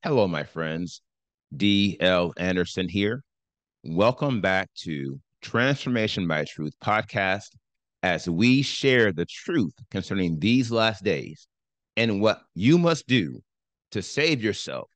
Hello, my friends. D.L. Anderson here. Welcome back to Transformation by Truth podcast as we share the truth concerning these last days and what you must do to save yourself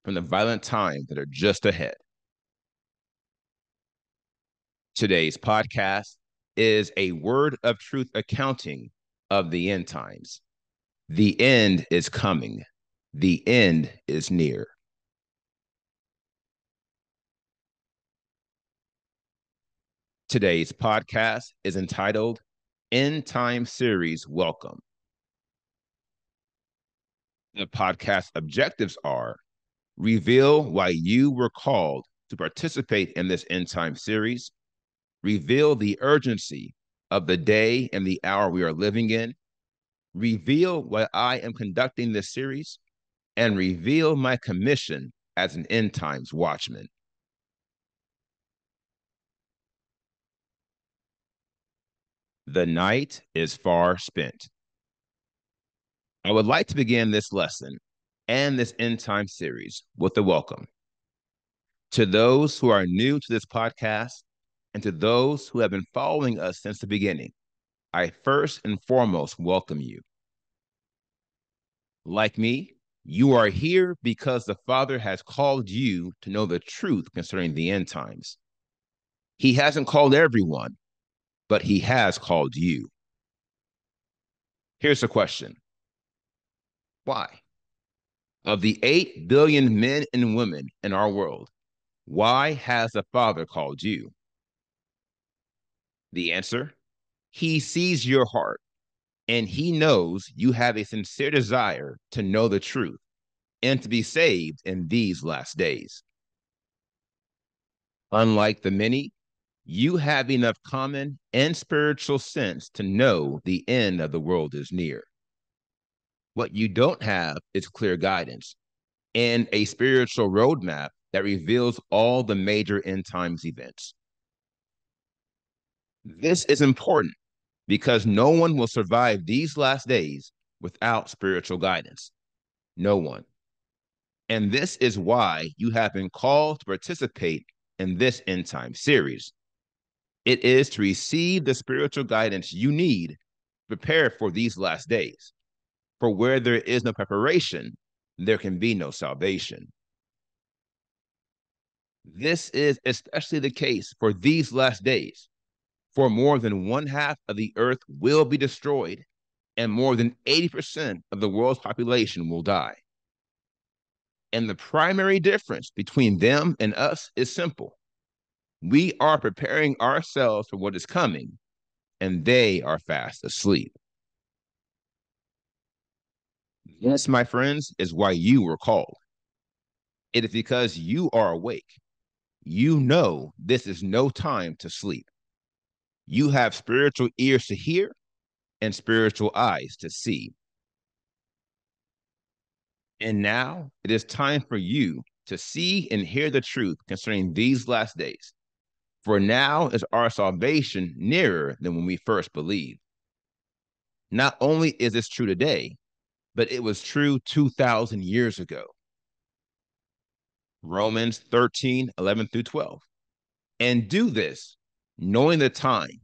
from the violent times that are just ahead. Today's podcast is a word of truth accounting of the end times. The end is coming. The end is near. Today's podcast is entitled End Time Series Welcome. The podcast objectives are reveal why you were called to participate in this end time series, reveal the urgency of the day and the hour we are living in, reveal why I am conducting this series, and reveal my commission as an end times watchman. The night is far spent. I would like to begin this lesson and this end time series with a welcome to those who are new to this podcast and to those who have been following us since the beginning. I first and foremost welcome you. Like me, you are here because the Father has called you to know the truth concerning the end times. He hasn't called everyone, but He has called you. Here's a question. Why? Of the 8 billion men and women in our world, why has the Father called you? The answer: He sees your heart and He knows you have a sincere desire to know the truth and to be saved in these last days. Unlike the many, you have enough common and spiritual sense to know the end of the world is near. What you don't have is clear guidance and a spiritual roadmap that reveals all the major end times events. This is important because no one will survive these last days without spiritual guidance. No one. And this is why you have been called to participate in this end time series. It is to receive the spiritual guidance you need to prepare for these last days. For where there is no preparation, there can be no salvation. This is especially the case for these last days, for more than one half of the earth will be destroyed, and more than 80% of the world's population will die. And the primary difference between them and us is simple. We are preparing ourselves for what is coming, and they are fast asleep. This, my friends, is why you were called. It is because you are awake. You know this is no time to sleep. You have spiritual ears to hear and spiritual eyes to see. And now it is time for you to see and hear the truth concerning these last days. For now is our salvation nearer than when we first believed. Not only is this true today, but it was true 2,000 years ago. Romans 13:11 through 12. And do this, knowing the time,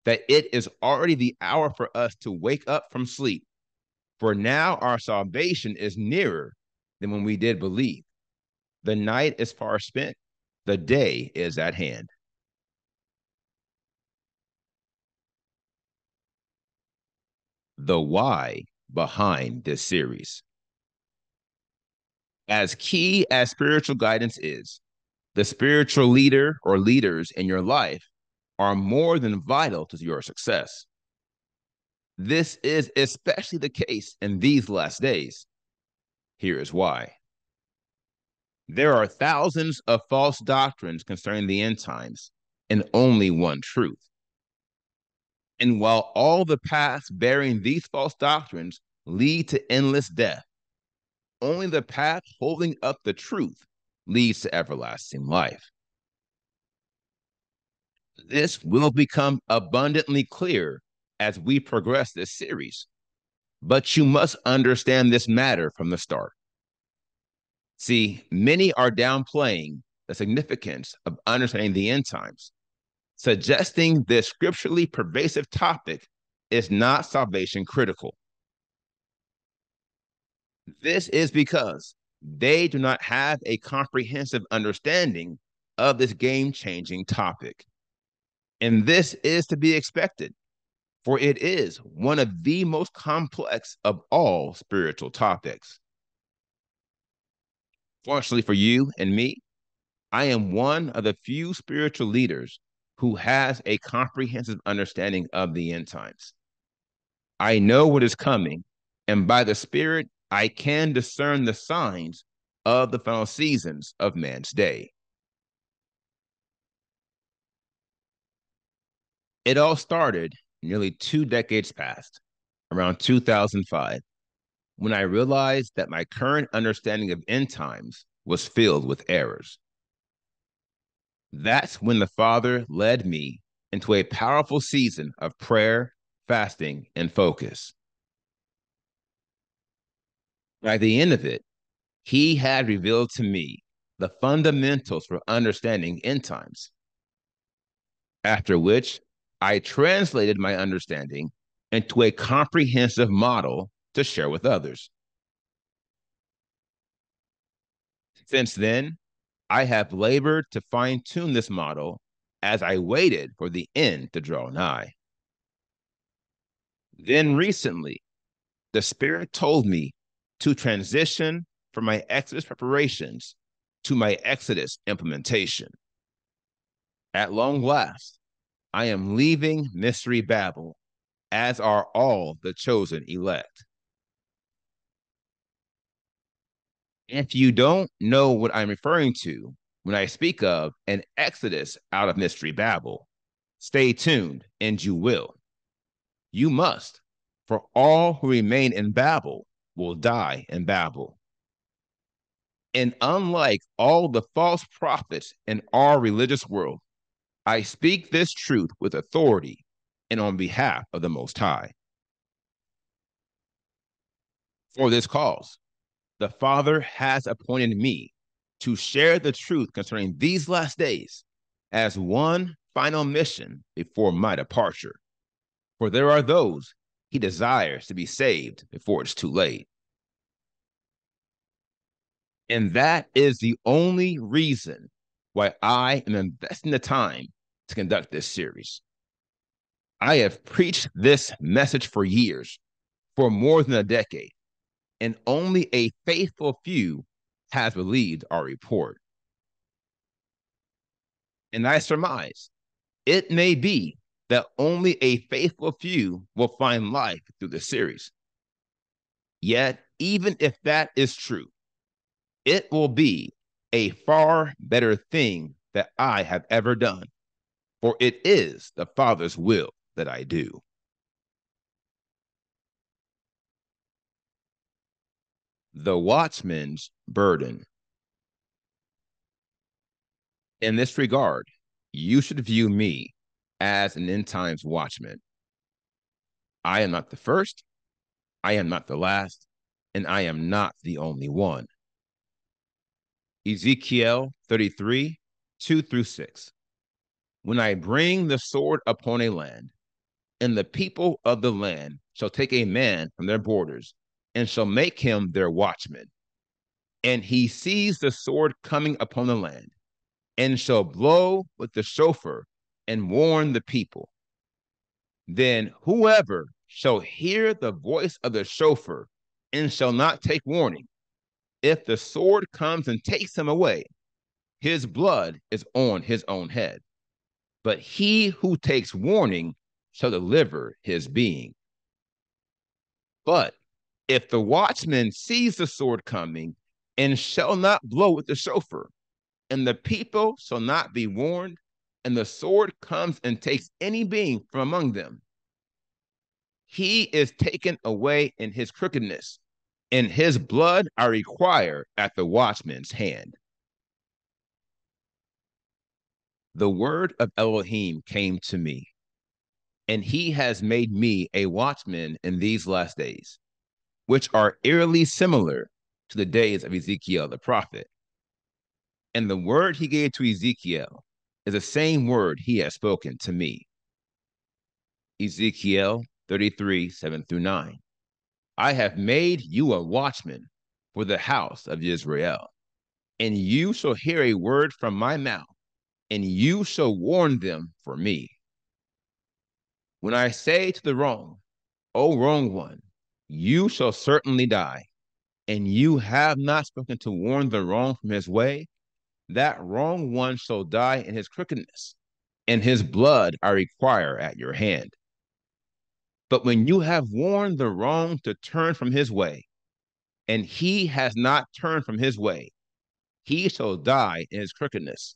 that it is already the hour for us to wake up from sleep. For now our salvation is nearer than when we did believe. The night is far spent, the day is at hand. The why behind this series. As key as spiritual guidance is, the spiritual leader or leaders in your life are more than vital to your success. This is especially the case in these last days. Here is why. There are thousands of false doctrines concerning the end times and only one truth. And while all the paths bearing these false doctrines lead to endless death, only the path holding up the truth leads to everlasting life. This will become abundantly clear as we progress this series, but you must understand this matter from the start. See, many are downplaying the significance of understanding the end times, suggesting this scripturally pervasive topic is not salvation critical. This is because they do not have a comprehensive understanding of this game changing topic. And this is to be expected, for it is one of the most complex of all spiritual topics. Fortunately for you and me, I am one of the few spiritual leaders who has a comprehensive understanding of the end times. I know what is coming, and by the Spirit, I can discern the signs of the final seasons of man's day. It all started nearly 2 decades past, around 2005, when I realized that my current understanding of end times was filled with errors. That's when the Father led me into a powerful season of prayer, fasting, and focus. By the end of it, He had revealed to me the fundamentals for understanding end times. After which, I translated my understanding into a comprehensive model to share with others. Since then, I have labored to fine tune this model as I waited for the end to draw nigh. Then recently, the Spirit told me to transition from my Exodus preparations to my Exodus implementation. At long last, I am leaving Mystery Babel, as are all the chosen elect. If you don't know what I'm referring to when I speak of an exodus out of Mystery Babel, stay tuned and you will. You must, for all who remain in Babel will die in Babel. And unlike all the false prophets in our religious world, I speak this truth with authority and on behalf of the Most High. For this cause, the Father has appointed me to share the truth concerning these last days as one final mission before my departure. For there are those He desires to be saved before it's too late. And that is the only reason why I am investing the time to conduct this series. I have preached this message for years, for more than a decade, and only a faithful few has believed our report. And I surmise it may be that only a faithful few will find life through the series. Yet, even if that is true, it will be a far better thing that I have ever done, for it is the Father's will that I do. The watchman's burden. In this regard, you should view me as an end times watchman. I am not the first, I am not the last, and I am not the only one. Ezekiel 33, 2 through 6. When I bring the sword upon a land, and the people of the land shall take a man from their borders, and shall make him their watchman. And he sees the sword coming upon the land, and shall blow with the shofar and warn the people. Then whoever shall hear the voice of the shofar and shall not take warning, if the sword comes and takes him away, his blood is on his own head. But he who takes warning shall deliver his being. But if the watchman sees the sword coming and shall not blow with the shofar, and the people shall not be warned, and the sword comes and takes any being from among them, he is taken away in his crookedness, and his blood I require at the watchman's hand. The word of Elohim came to me, and he has made me a watchman in these last days, which are eerily similar to the days of Ezekiel the prophet. And the word he gave to Ezekiel is the same word he has spoken to me. Ezekiel 33, 7 through 9. I have made you a watchman for the house of Israel, and you shall hear a word from my mouth, and you shall warn them for me. When I say to the wrong, O wrong one, you shall certainly die, and you have not spoken to warn the wrong from his way, that wrong one shall die in his crookedness, and his blood I require at your hand. But when you have warned the wrong to turn from his way, and he has not turned from his way, he shall die in his crookedness,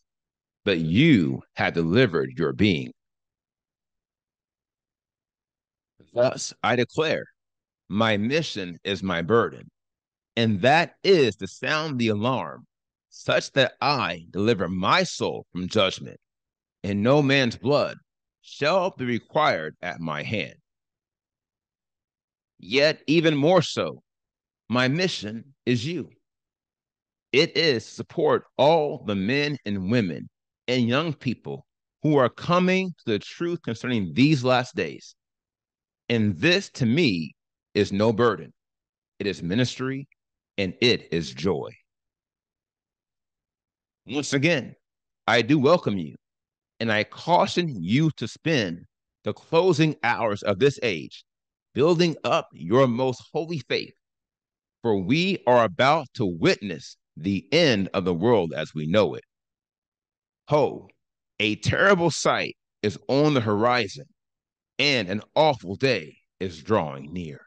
but you have delivered your being. Thus I declare, my mission is my burden, and that is to sound the alarm, such that I deliver my soul from judgment, and no man's blood shall be required at my hand. Yet, even more so, my mission is you. It is to support all the men and women and young people who are coming to the truth concerning these last days. And this, to me, is no burden. It is ministry, and it is joy. Once again, I do welcome you, and I caution you to spend the closing hours of this age building up your most holy faith, for we are about to witness the end of the world as we know it. Ho, a terrible sight is on the horizon, and an awful day is drawing near.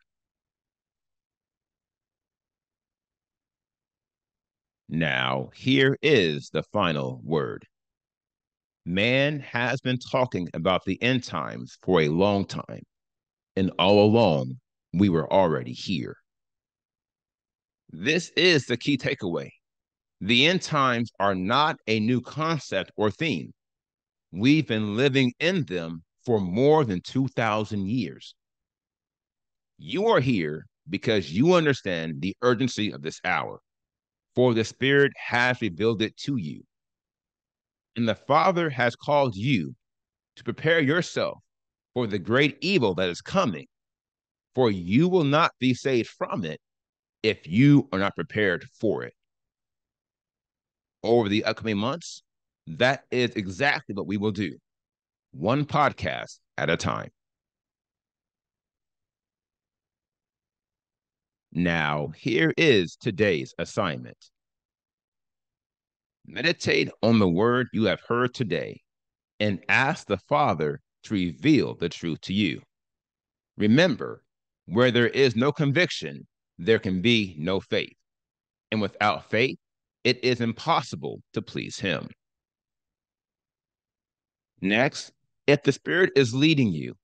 Now, here is the final word. Man has been talking about the end times for a long time, and all along, we were already here. This is the key takeaway. The end times are not a new concept or theme. We've been living in them for more than 2,000 years. You are here because you understand the urgency of this hour, for the Spirit has revealed it to you. And the Father has called you to prepare yourself for the great evil that is coming, for you will not be saved from it if you are not prepared for it. Over the upcoming months, that is exactly what we will do, one podcast at a time. Now, here is today's assignment. Meditate on the word you have heard today and ask the Father to reveal the truth to you. Remember, where there is no conviction, there can be no faith. And without faith, it is impossible to please Him. Next, if the Spirit is leading you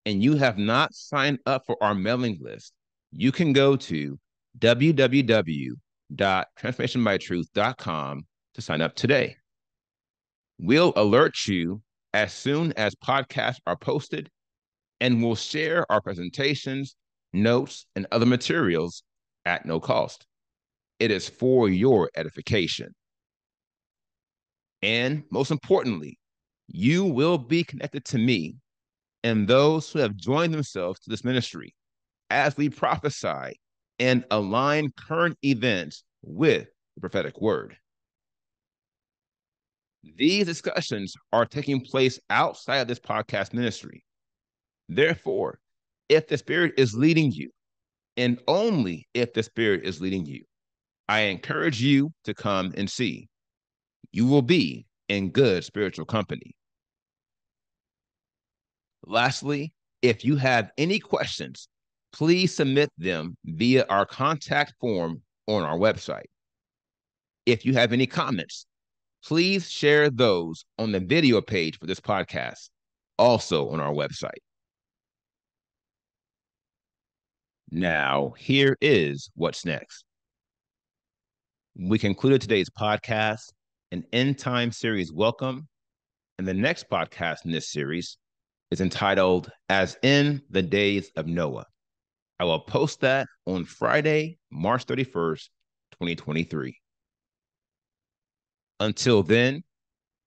and you have not signed up for our mailing list, you can go to www.transformationbytruth.com to sign up today. We'll alert you as soon as podcasts are posted, and we'll share our presentations, notes, and other materials at no cost. It is for your edification. And most importantly, you will be connected to me and those who have joined themselves to this ministry as we prophesy and align current events with the prophetic word. These discussions are taking place outside of this podcast ministry. Therefore, if the Spirit is leading you, and only if the Spirit is leading you, I encourage you to come and see. You will be in good spiritual company. Lastly, if you have any questions, please submit them via our contact form on our website. If you have any comments, please share those on the video page for this podcast, also on our website. Now, here is what's next. We concluded today's podcast, an end time series welcome, and the next podcast in this series is entitled As in the Days of Noah. I will post that on Friday, March 31st, 2023. Until then,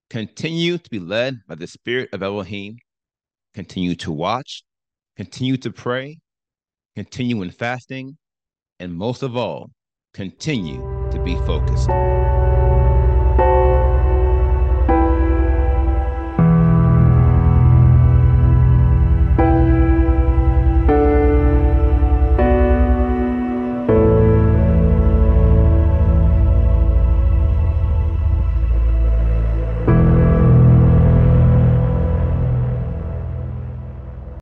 continue to be led by the Spirit of Elohim. Continue to watch, continue to pray, continue in fasting, and most of all, continue to be focused.